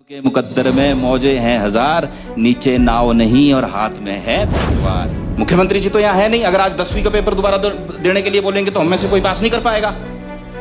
के मुकद्दर में मौजे हैं हजार, नीचे नाव नहीं और हाथ में है तलवार। मुख्यमंत्री जी तो यहाँ है नहीं। अगर आज 10वीं का पेपर दोबारा देने के लिए बोलेंगे तो हम में से कोई पास नहीं कर पाएगा।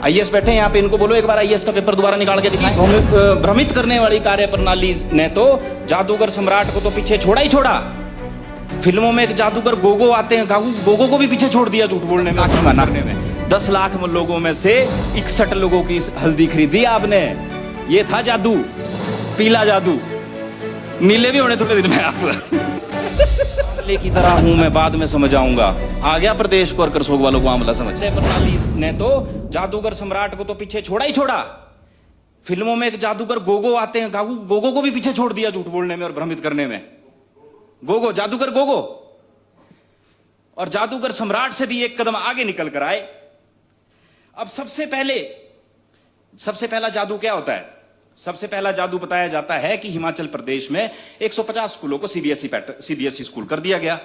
आईएएस बैठे हैं यहाँ पे, इनको बोलो एक बार आईएएस का पेपर दोबारा निकाल के दिखाएं। भ्रमित करने वाली कार्यप्रणाली ने तो जादूगर सम्राट को तो पीछे छोड़ा ही छोड़ा। फिल्मों में एक जादूगर गोगो आते हैं, गोगो को भी पीछे छोड़ दिया झूठ बोलने में, मनाने में। 10 लाख लोगों में से 61 लोगों की हल्दी खरीदी आपने। ये था जादू, पीला जादू। नीले भी होने थोड़े दिन में आप की तरह हूं मैं, बाद में समझ आऊंगा। आ गया प्रदेश को और करसोग वालों को आंवला समझ। प्रणाली ने तो जादूगर सम्राट को तो पीछे छोड़ा ही छोड़ा। फिल्मों में एक जादूगर गोगो आते हैं, गोगो को भी पीछे छोड़ दिया झूठ बोलने में और भ्रमित करने में। गोगो, जादूगर गोगो। और जादूगर सम्राट से भी एक कदम आगे निकल कर आए। अब सबसे पहला जादू क्या होता है? सबसे पहला जादू बताया जाता है कि हिमाचल प्रदेश में 150 स्कूलों को सीबीएसई स्कूल कर दिया गया।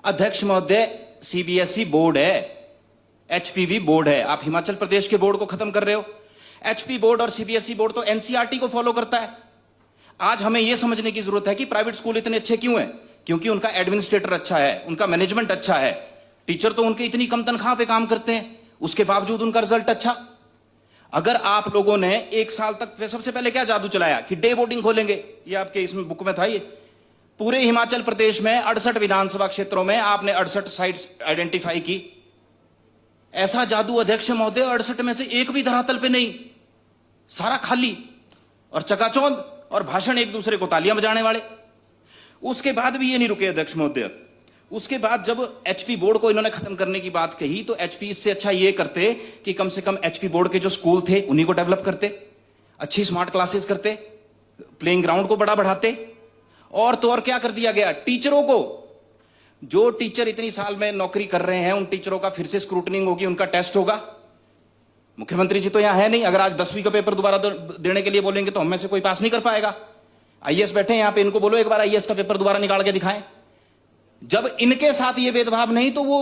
अध्यक्ष महोदय, सीबीएसई बोर्ड है, एचपीबी बोर्ड है। आप हिमाचल प्रदेश के बोर्ड को खत्म कर रहे हो। एचपी बोर्ड और सीबीएसई बोर्ड तो एनसीईआरटी को फॉलो करता है। आज हमें यह समझने की जरूरत है कि प्राइवेट स्कूल इतने अच्छे क्यों हैं? क्योंकि उनका एडमिनिस्ट्रेटर अच्छा है, उनका मैनेजमेंट अच्छा है। टीचर तो उनके इतनी कम तनख्वाह पे काम करते हैं, उसके बावजूद उनका रिजल्ट अच्छा। अगर आप लोगों ने 1 साल तक, सबसे पहले क्या जादू चलाया कि डे बोर्डिंग खोलेंगे, ये आपके इसमें बुक में था। ये पूरे हिमाचल प्रदेश में 68 विधानसभा क्षेत्रों में आपने 68 साइट्स आइडेंटिफाई की। ऐसा जादू अध्यक्ष महोदय, 68 में से एक भी धरातल पे नहीं, सारा खाली और चकाचौंध और भाषण एक दूसरे को तालियां बजाने वाले। उसके बाद भी ये नहीं रुके अध्यक्ष महोदय। उसके बाद जब एचपी बोर्ड को इन्होंने खत्म करने की बात कही तो एचपी इससे अच्छा ये करते कि कम से कम एचपी बोर्ड के जो स्कूल थे उन्हीं को डेवलप करते, अच्छी स्मार्ट क्लासेस करते, प्लेइंग ग्राउंड को बड़ा बढ़ाते। और तो और क्या कर दिया गया, टीचरों को, जो टीचर इतनी साल में नौकरी कर रहे हैं उन टीचरों का फिर से स्क्रूटनिंग होगी, उनका टेस्ट होगा। मुख्यमंत्री जी तो यहां है नहीं। अगर आज 10वीं का पेपर दोबारा देने के लिए बोलेंगे तो हम में से कोई पास नहीं कर पाएगा। आईएएस बैठे हैं यहाँ पे, इनको बोलो एक बार आईएएस का पेपर दोबारा निकाल के दिखाएं। जब इनके साथ ये भेदभाव नहीं तो वो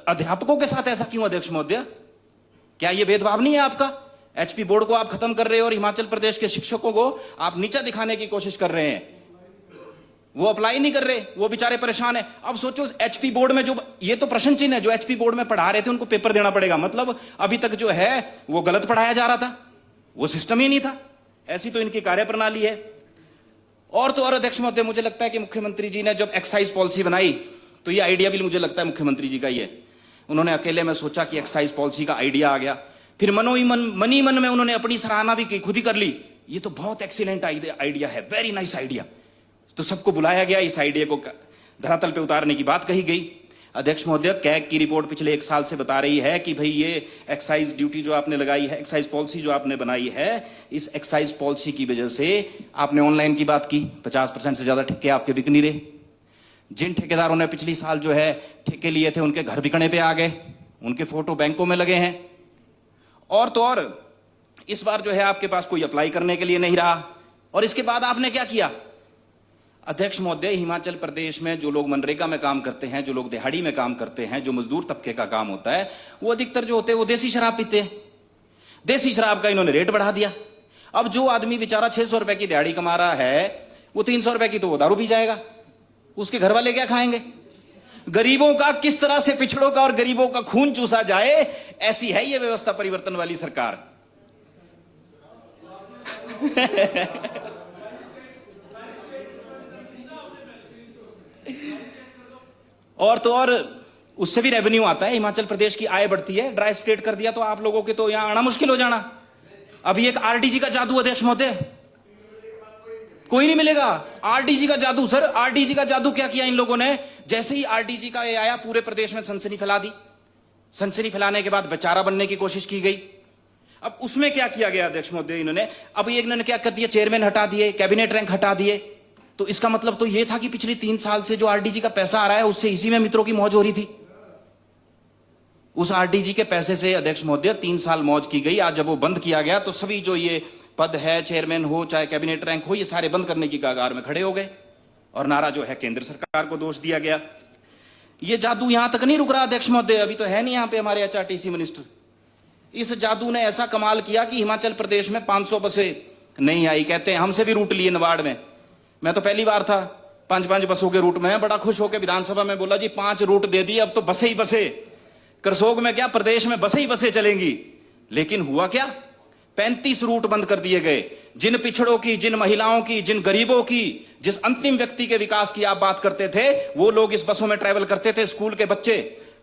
अध्यापकों के साथ ऐसा क्यों अध्यक्ष महोदय? क्या ये भेदभाव नहीं है आपका? एचपी बोर्ड को आप खत्म कर रहे हो और हिमाचल प्रदेश के शिक्षकों को आप नीचा दिखाने की कोशिश कर रहे हैं। वो अप्लाई नहीं कर रहे, वो बेचारे परेशान है। अब सोचो एचपी बोर्ड में जो, ये तो प्रश्न चिन्ह है, जो एचपी बोर्ड में पढ़ा रहे थे उनको पेपर देना पड़ेगा। मतलब अभी तक जो है वो गलत पढ़ाया जा रहा था, वो सिस्टम ही नहीं था। ऐसी तो इनकी कार्यप्रणाली है। और तो और अध्यक्ष महोदय, मुझे लगता है कि मुख्यमंत्री जी ने जब एक्साइज पॉलिसी बनाई तो ये आइडिया भी मुझे लगता है मुख्यमंत्री जी का ही है। उन्होंने अकेले में सोचा कि एक्साइज पॉलिसी का आइडिया आ गया, फिर मनी मन में उन्होंने अपनी सराहना भी की, खुद ही कर ली। ये तो बहुत एक्सीलेंट आइडिया है, वेरी नाइस आइडिया। तो सबको बुलाया गया, इस आइडिया को धरातल पे उतारने की बात कही गई। अध्यक्ष महोदय, कैग की रिपोर्ट पिछले 1 साल से बता रही है कि भाई ये एक्साइज ड्यूटी जो आपने लगाई है, एक्साइज पॉलिसी जो आपने बनाई है, इस एक्साइज पॉलिसी की वजह से आपने ऑनलाइन की बात की, 50% से ज्यादा ठेके आपके बिक नहीं रहे। जिन ठेकेदारों ने पिछली साल जो है ठेके लिए थे उनके घर बिकने पे आ गए, उनके फोटो बैंकों में लगे हैं। और तो और इस बार जो है आपके पास कोई अप्लाई करने के लिए नहीं रहा। और इसके बाद आपने क्या किया अध्यक्ष महोदय? हिमाचल प्रदेश में जो लोग मनरेगा में काम करते हैं, जो लोग दिहाड़ी में काम करते हैं, जो मजदूर तबके का काम होता है, वो अधिकतर जो होते हैं वो देसी शराब पीते हैं। देसी शराब का इन्होंने रेट बढ़ा दिया। अब जो आदमी बेचारा 600 रुपए की दिहाड़ी कमा रहा है, वो 300 रुपए की तो वो दारू पी जाएगा। उसके घर वाले क्या खाएंगे? गरीबों का किस तरह से, पिछड़ों का और गरीबों का खून चूसा जाए, ऐसी है ये व्यवस्था परिवर्तन वाली सरकार। और तो और उससे भी रेवेन्यू आता है, हिमाचल प्रदेश की आय बढ़ती है। ड्राई स्टेट कर दिया तो आप लोगों के तो यहां आना मुश्किल हो जाना। अभी एक आरडीजी का जादू अध्यक्ष महोदय, कोई नहीं मिलेगा। आरडीजी का जादू, सर आरडीजी का जादू क्या किया इन लोगों ने? जैसे ही आरडीजी का ये आया, पूरे प्रदेश में सनसनी फैला दी। सनसनी फैलाने के बाद बेचारा बनने की कोशिश की गई। अब उसमें क्या किया गया अध्यक्ष महोदय इन्होंने? अब इन्होंने क्या कर दिया, चेयरमैन हटा दिए, कैबिनेट रैंक हटा दिए। तो इसका मतलब तो यह था कि पिछले 3 साल से जो आरडीजी का पैसा आ रहा है उससे इसी में मित्रों की मौज हो रही थी। उस आरडीजी के पैसे से अध्यक्ष महोदय 3 साल मौज की गई। आज जब वो बंद किया गया तो सभी जो ये पद है, चेयरमैन हो चाहे कैबिनेट रैंक हो, ये सारे बंद करने की कगार में खड़े हो गए। और नारा जो है केंद्र सरकार को दोष दिया गया। ये जादू यहां तक नहीं रुक रहा अध्यक्ष महोदय, अभी तो है नहीं यहां पे हमारे एचआरटीसी मिनिस्टर। इस जादू ने ऐसा कमाल किया कि हिमाचल प्रदेश में 500 बसें नहीं आई, कहते हैं हमसे भी रूट लिए नवाड़ में। मैं तो पहली बार था 5-5 बसों के रूट में, बड़ा खुश होकर विधानसभा में बोला जी 5 रूट दे दिए, अब तो बसें ही बसें। करसोग में क्या, प्रदेश में बसें ही बसें चलेंगी। लेकिन हुआ क्या, 35 रूट बंद कर दिए गए। जिन पिछड़ों की, जिन महिलाओं की, जिन गरीबों की, जिस अंतिम व्यक्ति के विकास की आप बात करते थे, वो लोग इस बसों में ट्रैवल करते थे, स्कूल के बच्चे।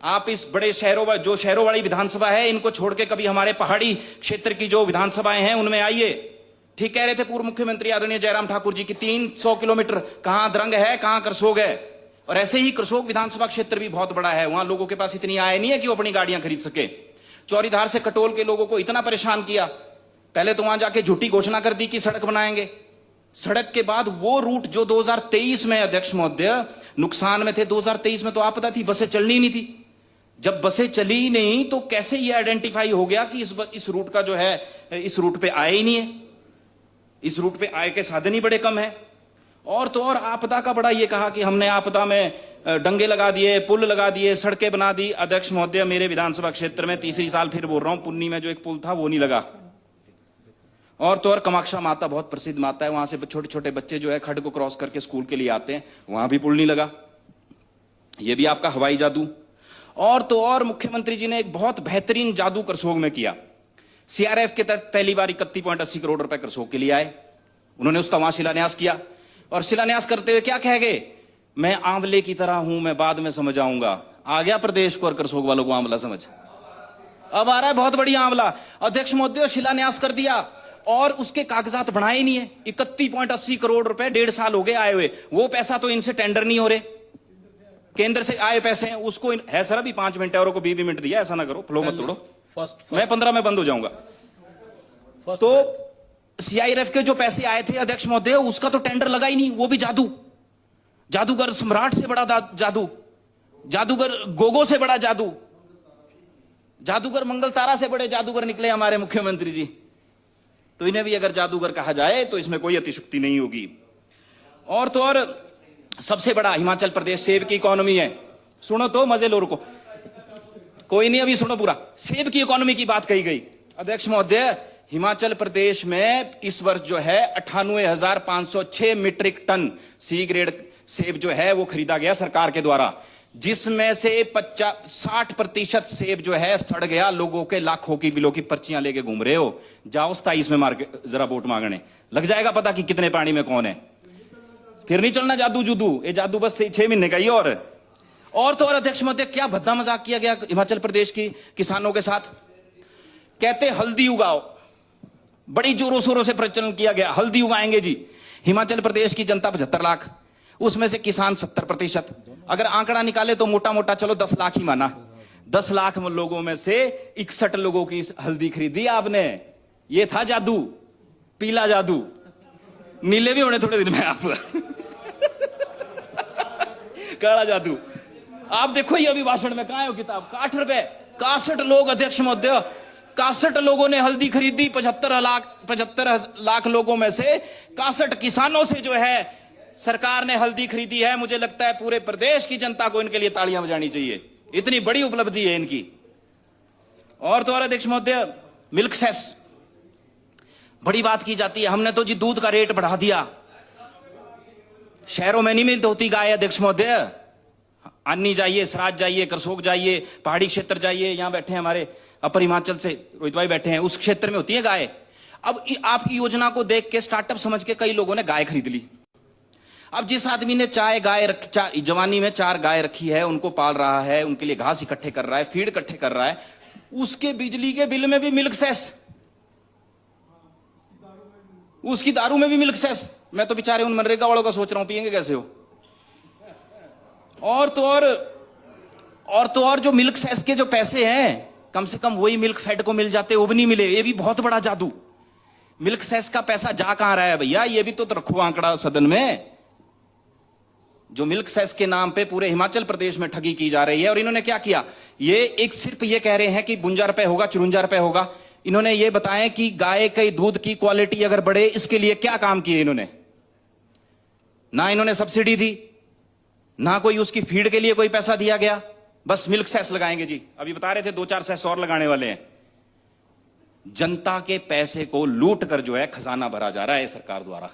आप इस बड़े शहरों, जो शहरों वाली विधानसभा है, इनको छोड़ के कभी हमारे पहाड़ी क्षेत्र की जो विधानसभाएं हैं उनमें आइए। ठीक कह रहे थे पूर्व मुख्यमंत्री आदरणीय जयराम ठाकुर जी की 300 किलोमीटर कहां द्रंग है, कहां करसोग है। और ऐसे ही करसोग विधानसभा क्षेत्र भी बहुत बड़ा है, वहां लोगों के पास इतनी आय नहीं है कि वो अपनी गाड़ियां खरीद सके। चौरीधार से कटोल के लोगों को इतना परेशान किया, पहले तो वहां जाके झूठी घोषणा कर दी कि सड़क बनाएंगे। सड़क के बाद वो रूट जो 2023 में अध्यक्ष महोदय नुकसान में थे, 2023 में तो आपदा थी, बसें चलनी नहीं थी। जब बसें चली नहीं तो कैसे ये आइडेंटिफाई हो गया कि इस रूट का जो है, इस रूट पे आए ही नहीं है, इस रूट पे आय के साधन ही बड़े कम है। और तो और आपदा का बड़ा ये कहा कि हमने आपदा में डंगे लगा दिए, पुल लगा दिए, सड़कें बना दी। अध्यक्ष महोदय, मेरे विधानसभा क्षेत्र में तीसरी साल फिर बोल रहा हूं, पुन्नी में जो एक पुल था वो नहीं लगा। और तो और कामाक्षा माता बहुत प्रसिद्ध माता है, वहां से छोटे छोटे बच्चे जो है खड्ड को क्रॉस करके स्कूल के लिए आते हैं, वहां भी पुल नहीं लगा। ये भी आपका हवाई जादू। और तो और मुख्यमंत्री जी ने एक बहुत बेहतरीन जादू करसोग में किया। सीआरएफ के तहत पहली बार 31.80 करोड़ रुपए करसोग के लिए आए, उन्होंने उसका वहां शिलान्यास किया। और शिलान्यास करते हुए क्या कह गए, मैं आंवले की तरह हूं, मैं बाद में समझ आऊंगा। आ गया प्रदेश को और करसोग वालों को आंवला समझ, अब आ रहा है बहुत बड़ी आंवला। अध्यक्ष महोदय, शिलान्यास कर दिया और उसके कागजात बनाए नहीं है। 31.80 करोड़ रुपए 1.5 साल हो गए आए हुए, वो पैसा तो इनसे टेंडर नहीं हो रहे, केंद्र से आए पैसे हैं, उसको है सर अभी 5 मिनट और को 20 मिनट दिया, ऐसा ना करो, फ्लो मत तोड़ो, मैं 15 में बंद हो जाऊंगा। तो सीआईआरएफ के जो पैसे आए थे अध्यक्ष महोदय, उसका तो टेंडर लगा ही नहीं, वो भी जादू। जादूगर सम्राट से बड़ा जादू, जादूगर गोगो से बड़ा जादू, जादूगर मंगल तारा से बड़े जादूगर निकले हमारे मुख्यमंत्री जी। तो इन्हें भी अगर जादूगर कहा जाए तो इसमें कोई अतिशयोक्ति नहीं होगी। और तो और सबसे बड़ा हिमाचल प्रदेश सेब की इकोनॉमी है। सुनो तो, मजे लो, रुको, कोई नहीं, अभी सुनो पूरा। सेब की इकोनॉमी की बात कही गई। अध्यक्ष महोदय, हिमाचल प्रदेश में इस वर्ष जो है 98,506 मीट्रिक टन सी ग्रेड सेब जो है वो खरीदा गया सरकार के द्वारा, जिसमें से 60% सेब जो है सड़ गया। लोगों के लाखों की बिलों की पर्चियां लेके घूम रहे हो, जाओ 27 में मार्केट जरा वोट मांगने, लग जाएगा पता कि कितने पानी में कौन है। फिर नहीं चलना जादू जुदू, ये जादू बस 6 महीने का ही। और तो और अध्यक्ष महोदय, क्या भद्दा मजाक किया गया हिमाचल प्रदेश की किसानों के साथ। कहते हल्दी उगाओ, बड़ी जोरों शोरों से प्रचलन किया गया, हल्दी उगाएंगे जी। हिमाचल प्रदेश की जनता 75 लाख, उसमें से किसान 70%। अगर आंकड़ा निकाले तो मोटा मोटा चलो 10 लाख ही माना, 10 लाख लोगों में से 61 लोगों की हल्दी खरीदी आपने। ये था जादू, पीला जादू, नीले भी होने थोड़े दिन में आप काला जादू। आप देखो ये अभी भाषण में कहां है वो किताब, 60 रुपए, 61 लोग अध्यक्ष महोदय, 61 लोगों ने हल्दी खरीदी। 75 लाख लोगों में से 61 किसानों से जो है सरकार ने हल्दी खरीदी है। मुझे लगता है पूरे प्रदेश की जनता को इनके लिए तालियां बजानी चाहिए, इतनी बड़ी उपलब्धि है इनकी। और तो और अध्यक्ष महोदय, मिल्क सेस बड़ी बात की जाती है, हमने तो जी दूध का रेट बढ़ा दिया। शहरों में नहीं मिलती होती गाय अध्यक्ष महोदय, अन्नी जाइए, सराज जाइए, करसोग जाइए, पहाड़ी क्षेत्र जाइए, यहां बैठे हैं हमारे अपर हिमाचल से रोहित भाई बैठे हैं, उस क्षेत्र में होती है गाय। अब आपकी योजना को देख के स्टार्टअप समझ के कई लोगों ने गाय खरीद ली। अब जिस आदमी ने जवानी में 4 गाय रखी है, उनको पाल रहा है, उनके लिए घास इकट्ठे कर रहा है, फीड इकट्ठे कर रहा है, उसके बिजली के बिल में भी मिल्क सेस, उसकी दारू में भी मिल्क सेस। मैं तो बेचारे उन मनरेगा वालों का सोच रहा हूं, पिएंगे कैसे हो। और तो और जो मिल्क सेस के जो पैसे हैं, कम से कम वही मिल्क फेड को मिल जाते, वो भी नहीं मिले। ये भी बहुत बड़ा जादू। मिल्क सेस का पैसा जा कहां रहा है भैया, ये भी तो रखो आंकड़ा सदन में। जो मिल्क सेस के नाम पे पूरे हिमाचल प्रदेश में ठगी की जा रही है। और इन्होंने क्या किया, ये एक सिर्फ ये कह रहे हैं कि 52 रुपए होगा, 54 रुपए होगा। इन्होंने ये बताया कि गाय के दूध की क्वालिटी अगर बढ़े, इसके लिए क्या काम किए इन्होंने। ना इन्होंने सब्सिडी दी, ना कोई उसकी फीड के लिए कोई पैसा दिया गया, बस मिल्क सेस लगाएंगे जी। अभी बता रहे थे 2-4 सेस और लगाने वाले हैं। जनता के पैसे को लूट कर जो है खजाना भरा जा रहा है सरकार द्वारा,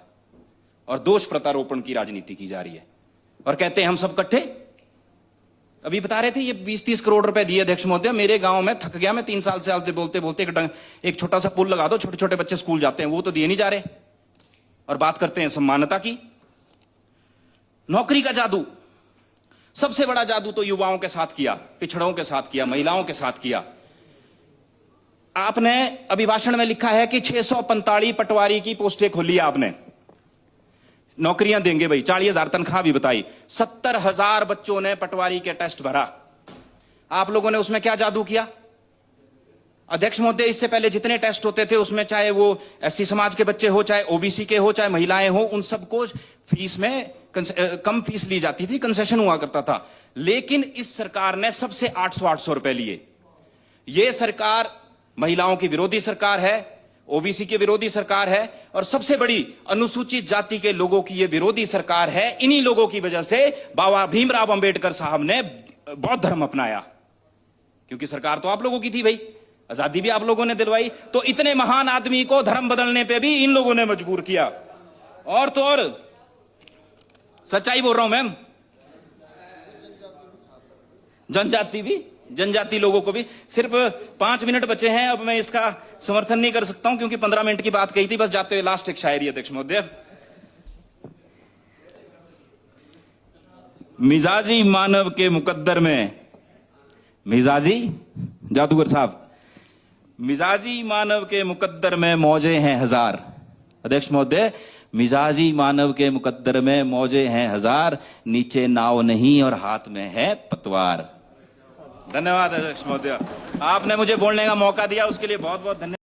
और दोष प्रत्यारोपण की राजनीति की जा रही है, और कहते हैं हम सब इकट्ठे। अभी बता रहे थे ये 20-30 करोड़ रुपए दिए अध्यक्ष महोदय, मेरे गांव में थक गया मैं 3 साल से बोलते बोलते एक छोटा सा पुल लगा दो, छोटे छोटे बच्चे स्कूल जाते हैं, वो तो दिए नहीं जा रहे। और बात करते हैं सम्मानता की, नौकरी का जादू, सबसे बड़ा जादू तो युवाओं के साथ किया, पिछड़ों के साथ किया, महिलाओं के साथ किया। आपने अभिभाषण में लिखा है कि 645 पटवारी की पोस्टें खोली आपने, नौकरियां देंगे भाई, 40,000 तनख्वाह भी बताई। 70,000 बच्चों ने पटवारी के टेस्ट भरा। आप लोगों ने उसमें क्या जादू किया अध्यक्ष महोदय? इससे पहले जितने टेस्ट होते थे उसमें चाहे वो एससी समाज के बच्चे हो, चाहे ओबीसी के हो, चाहे महिलाएं हो, उन सबको फीस में कम फीस ली जाती थी, कंसेशन हुआ करता था। लेकिन इस सरकार ने सबसे 800 रुपए लिए। यह सरकार महिलाओं की विरोधी सरकार है, ओबीसी की विरोधी सरकार है, और सबसे बड़ी अनुसूचित जाति के लोगों की यह विरोधी सरकार है। इन्हीं लोगों की वजह से बाबा भीमराव अंबेडकर साहब ने बौद्ध धर्म अपनाया, क्योंकि सरकार तो आप लोगों की थी भाई, आजादी भी आप लोगों ने दिलवाई। तो इतने महान आदमी को धर्म बदलने पे भी इन लोगों ने मजबूर किया। और तो और सच्चाई बोल रहा हूं मैम, जनजाति भी, जनजाति लोगों को भी। सिर्फ 5 मिनट बचे हैं, अब मैं इसका समर्थन नहीं कर सकता हूं क्योंकि 15 मिनट की बात कही थी। बस जाते हुए लास्ट एक शायरी अध्यक्ष महोदय। मिजाजी मानव के मुकद्दर में, मिजाजी जादूगर साहब, मिजाजी मानव के मुकद्दर में मौजे हैं हजार। अध्यक्ष महोदय, मिजाजी मानव के मुकद्दर में मौजे हैं हजार, नीचे नाव नहीं और हाथ में है पतवार। धन्यवाद अध्यक्ष महोदय, आपने मुझे बोलने का मौका दिया, उसके लिए बहुत बहुत धन्यवाद।